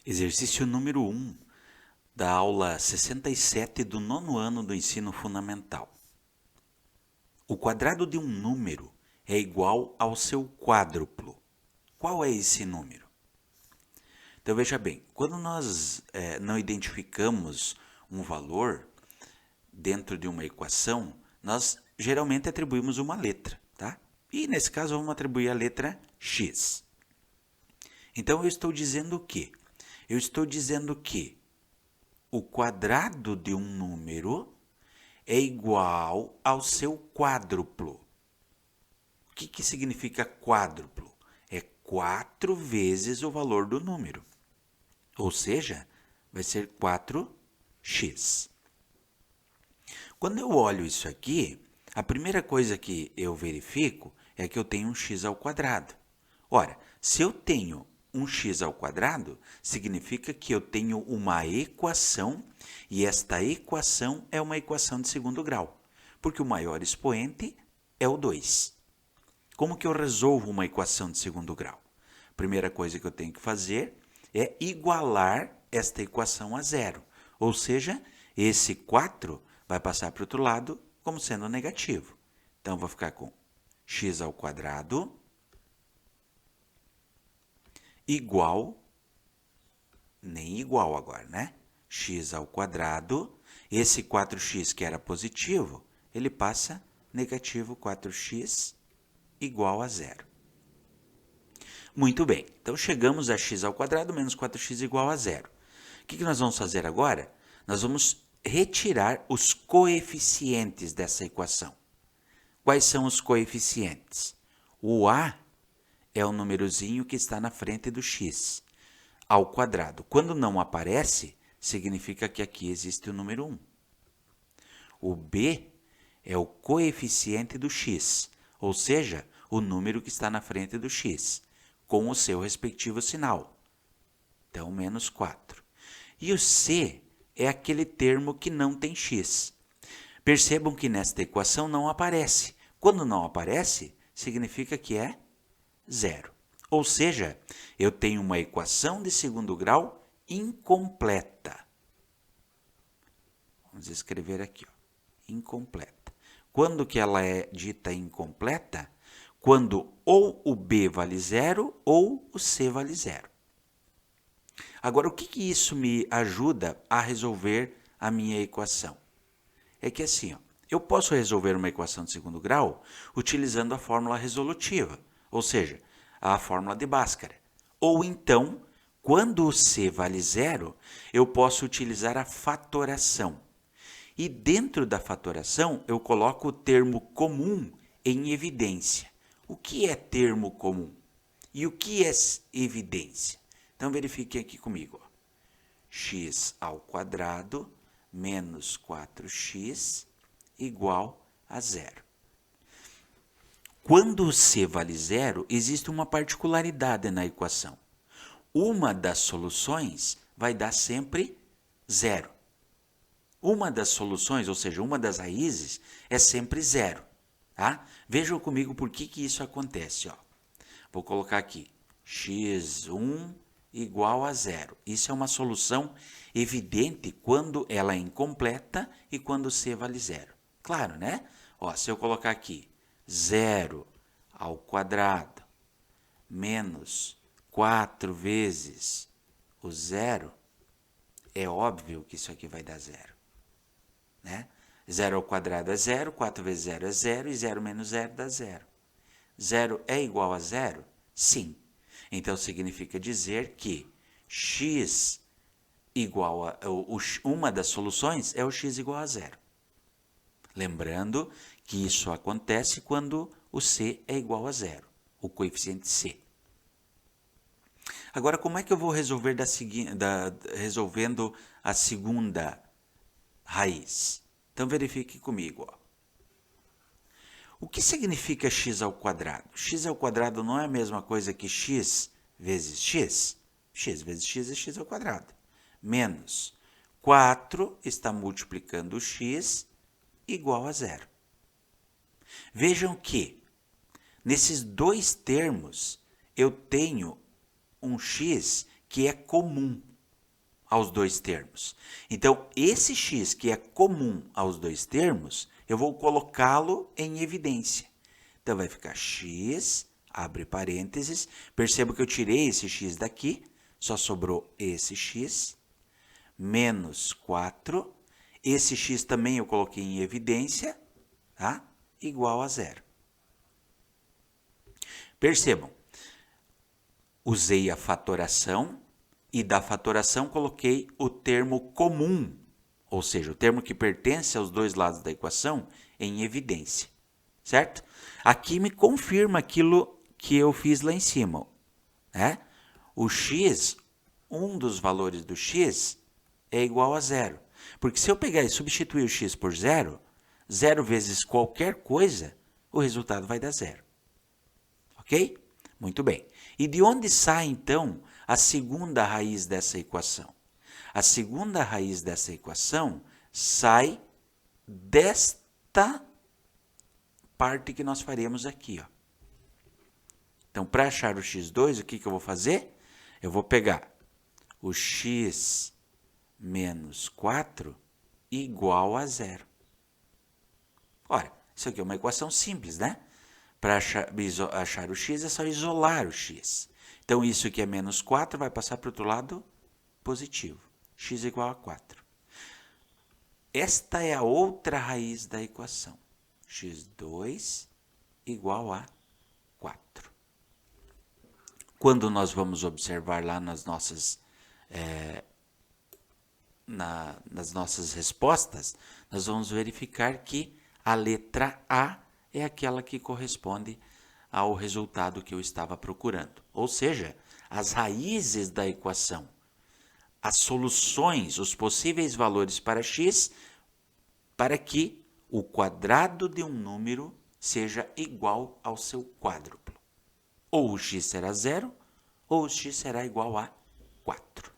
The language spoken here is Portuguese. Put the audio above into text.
Exercício número 1 da aula 67 do nono ano do ensino fundamental. O quadrado de um número é igual ao seu quádruplo. Qual é esse número? Então veja bem, quando nós não identificamos um valor dentro de uma equação, nós geralmente atribuímos uma letra, tá? E nesse caso vamos atribuir a letra x. Então eu estou dizendo o quê? Eu estou dizendo que o quadrado de um número é igual ao seu quádruplo. O que significa quádruplo? É 4 vezes o valor do número. Ou seja, vai ser 4x. Quando eu olho isso aqui, a primeira coisa que eu verifico é que eu tenho um x ao quadrado. Ora, se eu tenho um x ao quadrado, significa que eu tenho uma equação e esta equação é uma equação de segundo grau, porque o maior expoente é o 2. Como que eu resolvo uma equação de segundo grau? A primeira coisa que eu tenho que fazer é igualar esta equação a zero, ou seja, esse 4 vai passar para o outro lado como sendo negativo. Então, vou ficar com x ao quadrado igual, nem igual agora, né? X ao quadrado, esse 4x que era positivo, ele passa negativo 4x igual a zero. Muito bem, então chegamos a x ao quadrado menos 4x igual a zero. O que nós vamos fazer agora? Nós vamos retirar os coeficientes dessa equação. Quais são os coeficientes? O a é o númerozinho que está na frente do x ao quadrado. Quando não aparece, significa que aqui existe o número 1. O b é o coeficiente do x, ou seja, o número que está na frente do x, com o seu respectivo sinal. Então, menos 4. E o c é aquele termo que não tem x. Percebam que nesta equação não aparece. Quando não aparece, significa que é zero. Ou seja, eu tenho uma equação de segundo grau incompleta. Vamos escrever aqui, ó, incompleta. Quando que ela é dita incompleta? Quando ou o b vale zero ou o c vale zero. Agora, o que isso me ajuda a resolver a minha equação? É que assim, ó, eu posso resolver uma equação de segundo grau utilizando a fórmula resolutiva, ou seja, a fórmula de Bhaskara. Ou então, quando o c vale zero, eu posso utilizar a fatoração. E dentro da fatoração, eu coloco o termo comum em evidência. O que é termo comum? E o que é evidência? Então, verifiquem aqui comigo. Ó. X ao quadrado menos 4x igual a zero. Quando o c vale zero, existe uma particularidade na equação. Uma das soluções vai dar sempre zero. Uma das soluções, ou seja, uma das raízes, é sempre zero. Tá? Vejam comigo por que isso acontece. Ó. Vou colocar aqui, x1 igual a zero. Isso é uma solução evidente quando ela é incompleta e quando c vale zero. Claro, né? Ó, se eu colocar aqui, 0 ao quadrado menos 4 vezes o zero, é óbvio que isso aqui vai dar zero. Né? 0 ao quadrado é zero, 4 vezes zero é zero, e 0 menos zero dá zero. Zero é igual a zero? Sim. Então, significa dizer que x igual a... uma das soluções é o x igual a zero. Lembrando que isso acontece quando o c é igual a zero, o coeficiente c. Agora, como é que eu vou resolver resolvendo a segunda raiz? Então, verifique comigo. Ó. O que significa x ao quadrado? X ao quadrado não é a mesma coisa que x vezes x? X vezes x é x ao quadrado. Menos 4 está multiplicando o x igual a zero. Vejam que, nesses dois termos, eu tenho um x que é comum. aos dois termos. Então, esse x que é comum aos dois termos, eu vou colocá-lo em evidência. Então, vai ficar x, abre parênteses, perceba que eu tirei esse x daqui, só sobrou esse x, menos 4, esse x também eu coloquei em evidência, tá? Igual a zero. Percebam, usei a fatoração e da fatoração coloquei o termo comum, ou seja, o termo que pertence aos dois lados da equação, em evidência, certo? Aqui me confirma aquilo que eu fiz lá em cima, né? O x, um dos valores do x é igual a zero. Porque se eu pegar e substituir o x por zero, zero vezes qualquer coisa, o resultado vai dar zero. Ok? Muito bem. E de onde sai, então, a segunda raiz dessa equação? A segunda raiz dessa equação sai desta parte que nós faremos aqui, ó. Então, para achar o x2, o que eu vou fazer? Eu vou pegar o x menos 4 igual a zero. Ora, isso aqui é uma equação simples, né? Para achar o x é só isolar o x. Então, isso que é menos 4 vai passar para o outro lado positivo. X igual a 4. Esta é a outra raiz da equação. X2 igual a 4. Quando nós vamos observar lá nas nossas respostas, nós vamos verificar que a letra A é aquela que corresponde ao resultado que eu estava procurando. Ou seja, as raízes da equação, as soluções, os possíveis valores para x, para que o quadrado de um número seja igual ao seu quádruplo. Ou o x será zero, ou o x será igual a 4.